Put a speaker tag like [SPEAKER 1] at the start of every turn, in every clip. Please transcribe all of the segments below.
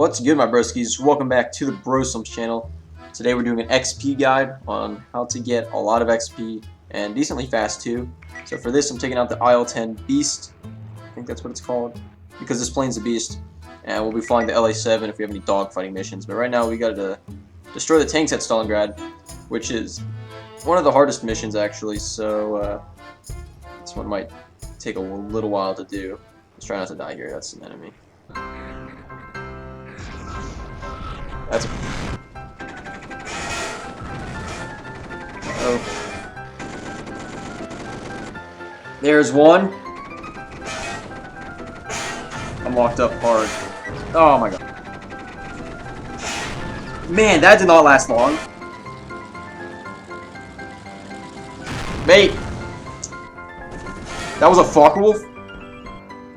[SPEAKER 1] What's good, my broskies? Welcome back to the BROSKIE channel. Today we're doing an XP guide on how to get a lot of XP and decently fast too. So for this I'm taking out the IL-10 Beast, I think that's what it's called, because this plane's a beast, and we'll be flying the LA-7 if we have any dogfighting missions. But right now we gotta destroy the tanks at Stalingrad, which is one of the hardest missions actually, so this one might take a little while to do. Let's try not to die here, that's an enemy. That's There's one. I'm locked up hard. Oh my god. Man, that did not last long. Mate! That was a Focke-Wulf?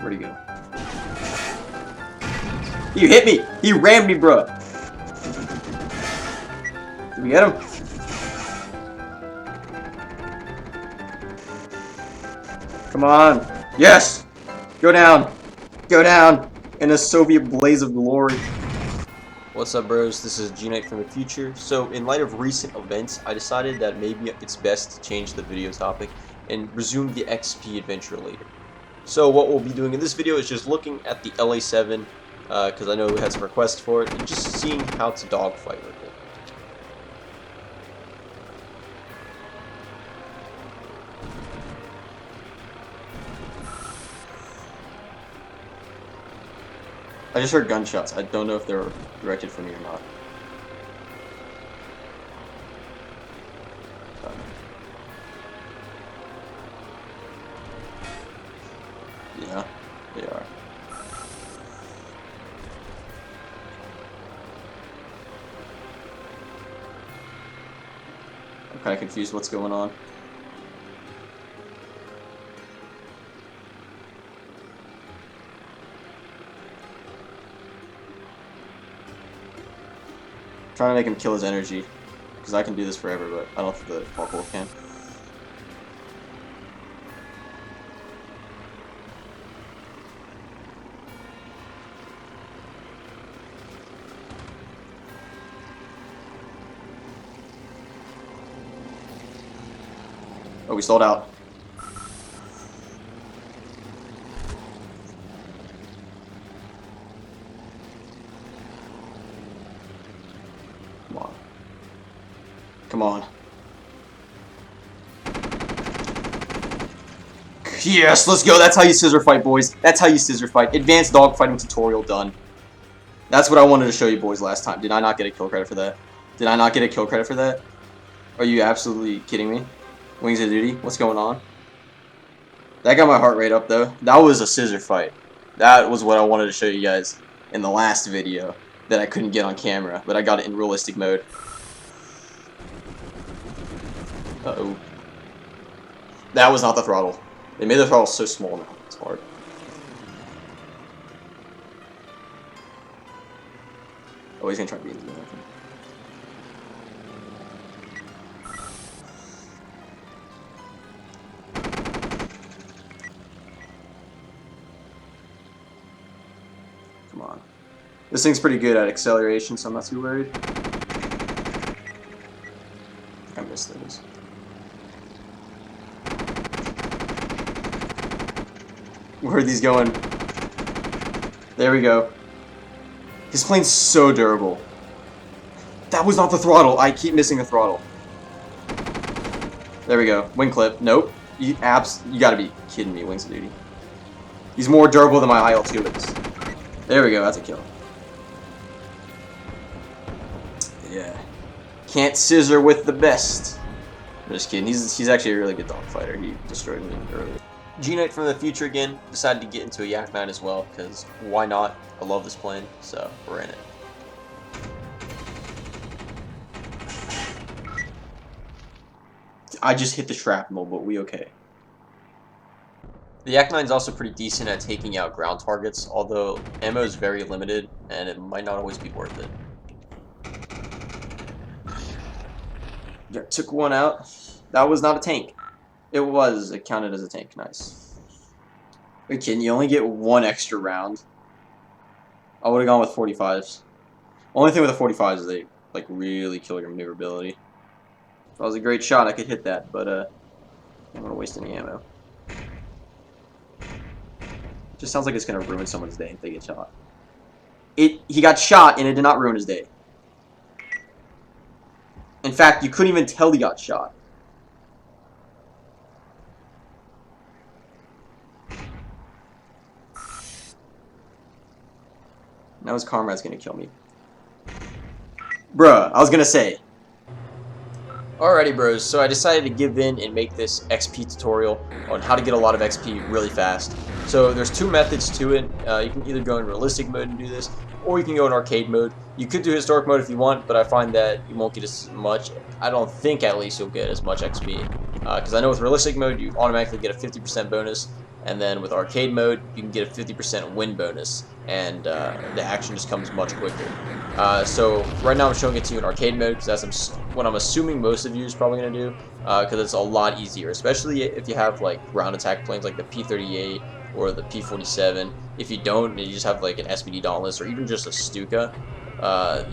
[SPEAKER 1] Where'd he go? You hit me! He rammed me, bruh! Did we get him? Come on! Yes! Go down! Go down! In a Soviet blaze of glory. What's up, bros? This is G-Knight from the future. So, in light of recent events, I decided that maybe it's best to change the video topic and resume the XP adventure later. So, what we'll be doing in this video is just looking at the LA-7, because I know we had some requests for it, and just seeing how to dogfight with it. I just heard gunshots. I don't know if they were directed for me or not. Yeah, they are. I'm kind of confused what's going on. Trying to make him kill his energy, because I can do this forever, but I don't think the Focke-Wulf can. Oh, we stalled out. Come on. Yes, let's go. That's how you scissor fight, boys. That's how you scissor fight. Advanced dogfighting tutorial done. That's what I wanted to show you boys last time. Did I not get a kill credit for that? Did I not get a kill credit for that? Are you absolutely kidding me? Wings of Duty? What's going on? That got my heart rate up, though. That was a scissor fight. That was what I wanted to show you guys in the last video that I couldn't get on camera, but I got it in realistic mode. Uh-oh. That was not the throttle. They made the throttle so small now. It's hard. Oh, he's gonna try to beat me. Come on. This thing's pretty good at acceleration, so I'm not too worried. I missed those. Where are these going? There we go. His plane's so durable. That was not the throttle. I keep missing the throttle. There we go. Wing clip. Nope. You gotta be kidding me, Wings of Duty. He's more durable than my IL-2 is. There we go. That's a kill. Yeah. Can't scissor with the best. I'm just kidding. He's actually a really good dogfighter. He destroyed me earlier. G-Knight from the future again decided to get into a Yak 9 as well, because why not? I love this plane, so we're in it. I just hit the shrapnel, but we okay. The Yak 9 is also pretty decent at taking out ground targets, although ammo is very limited, and it might not always be worth it. Yeah, took one out. That was not a tank. It counted as a tank. Nice. Wait, can you only get one extra round I would have gone with 45s. Only thing with the 45s is they like really kill your maneuverability. If I was a great shot, I could hit that, but I don't want to waste any ammo. Just sounds like it's gonna ruin someone's day if they get shot. He got shot and it did not ruin his day. In fact, you couldn't even tell he got shot. Now his comrade's gonna kill me. Bruh, I was gonna say. Alrighty bros, so I decided to give in and make this XP tutorial on how to get a lot of XP really fast. So there's two methods to it. You can either go in realistic mode and do this, or you can go in arcade mode. You could do historic mode if you want, but I find that you won't get as much. I don't think at least you'll get as much XP. Because I know with realistic mode you automatically get a 50% bonus, and then with arcade mode you can get a 50% win bonus, and the action just comes much quicker. So right now I'm showing it to you in arcade mode because that's what I'm assuming most of you is probably going to do, because it's a lot easier, especially if you have like ground attack planes like the P-38 or the P-47. If you don't, and you just have like an SPD Dauntless or even just a Stuka,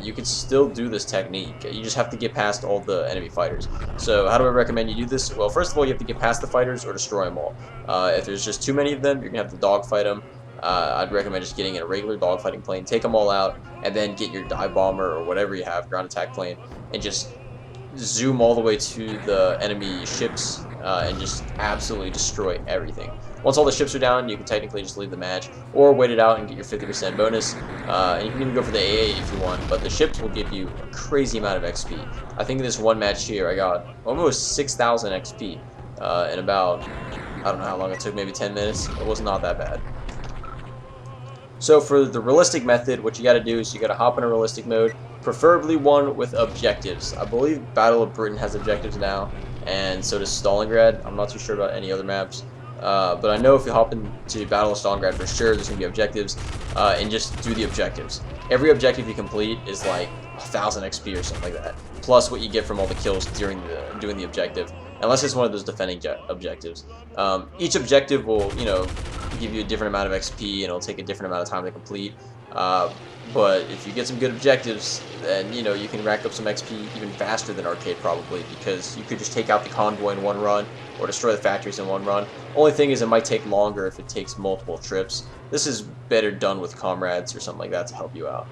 [SPEAKER 1] you can still do this technique. You just have to get past all the enemy fighters. So how do I recommend you do this? Well, first of all, you have to get past the fighters or destroy them all. If there's just too many of them, you're going to have to dogfight them. I'd recommend just getting in a regular dogfighting plane, take them all out, and then get your dive bomber or whatever you have, ground attack plane, and just zoom all the way to the enemy ships and just absolutely destroy everything. Once all the ships are down, you can technically just leave the match, or wait it out and get your 50% bonus. And you can even go for the AA if you want, but the ships will give you a crazy amount of XP. I think in this one match here, I got almost 6,000 XP in about, I don't know how long it took, maybe 10 minutes. It was not that bad. So for the realistic method, what you got to do is you got to hop in a realistic mode, preferably one with objectives. I believe Battle of Britain has objectives now, and so does Stalingrad. I'm not too sure about any other maps, but I know if you hop into Battle of Stalingrad for sure, there's going to be objectives, and just do the objectives. Every objective you complete is like 1,000 XP or something like that, plus what you get from all the kills during doing the objective, unless it's one of those defending objectives. Each objective will, you know, give you a different amount of XP, and it'll take a different amount of time to complete. But if you get some good objectives, then you know you can rack up some XP even faster than arcade probably, because you could just take out the convoy in one run or destroy the factories in one run. Only thing is it might take longer if it takes multiple trips. This is better done with comrades or something like that to help you out.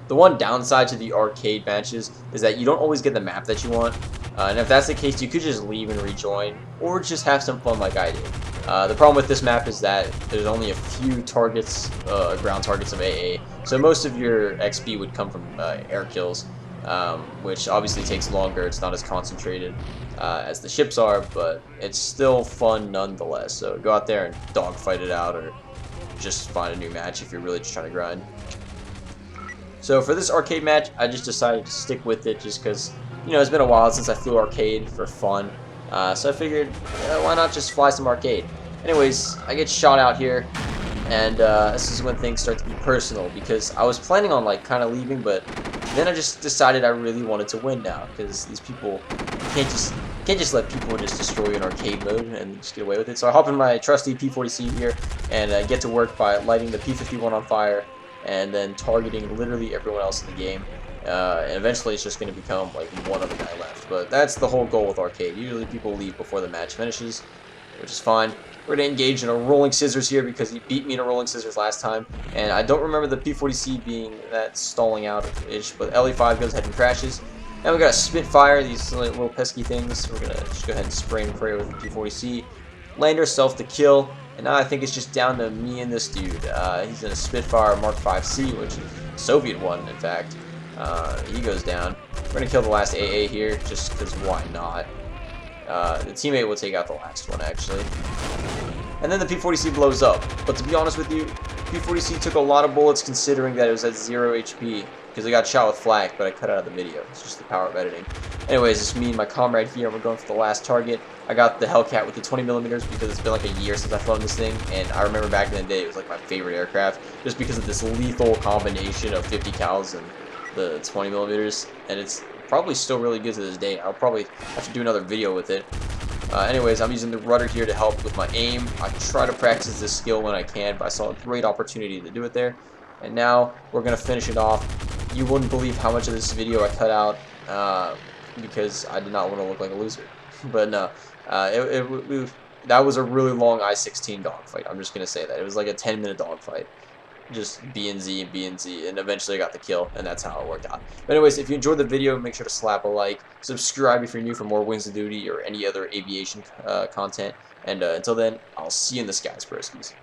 [SPEAKER 1] The one downside to the arcade matches is that you don't always get the map that you want, and if that's the case, you could just leave and rejoin, or just have some fun like I did. The problem with this map is that there's only a few targets, ground targets of AA, so most of your XP would come from air kills, which obviously takes longer. It's not as concentrated as the ships are, but it's still fun nonetheless. So go out there and dogfight it out, or just find a new match if you're really just trying to grind. So for this arcade match, I just decided to stick with it just because, you know, it's been a while since I flew arcade for fun. So I figured, why not just fly some arcade? Anyways, I get shot out here, and this is when things start to be personal, because I was planning on like kind of leaving, but then I just decided I really wanted to win now, because these people can't just let people just destroy you in arcade mode and just get away with it. So I hop in my trusty P-40C here and get to work by lighting the P-51 on fire, and then targeting literally everyone else in the game. And eventually it's just going to become like one other guy left. But that's the whole goal with arcade. Usually people leave before the match finishes, which is fine. We're going to engage in a rolling scissors here because he beat me in a rolling scissors last time. And I don't remember the P-40C being that stalling out-ish, but LE5 goes ahead and crashes. Now we got a Spitfire, these little pesky things. We're going to just go ahead and spray and pray with the P-40C. Land ourselves to kill. And now I think it's just down to me and this dude. He's in a Spitfire Mark 5C, which is a Soviet one, in fact. He goes down. We're going to kill the last AA here, just because why not? The teammate will take out the last one, actually. And then the P-40C blows up. But to be honest with you, P-40C took a lot of bullets considering that it was at 0 HP. Because I got shot with flak, but I cut out of the video. It's just the power of editing. Anyways, it's me and my comrade here, and we're going for the last target. I got the Hellcat with the 20mm because it's been like a year since I've flown this thing, and I remember back in the day it was like my favorite aircraft, just because of this lethal combination of 50 cals and the 20mm, and it's probably still really good to this day. I'll probably have to do another video with it. Anyways, I'm using the rudder here to help with my aim. I try to practice this skill when I can, but I saw a great opportunity to do it there. And now we're going to finish it off. You wouldn't believe how much of this video I cut out because I did not want to look like a loser. But no, that was a really long I-16 dogfight. I'm just going to say that. It was like a 10-minute dogfight. Just B and Z and B and Z, and eventually I got the kill, and that's how it worked out. But anyways, if you enjoyed the video, make sure to slap a like, subscribe if you're new for more Wings of Duty or any other aviation content, and until then, I'll see you in the skies, broskies.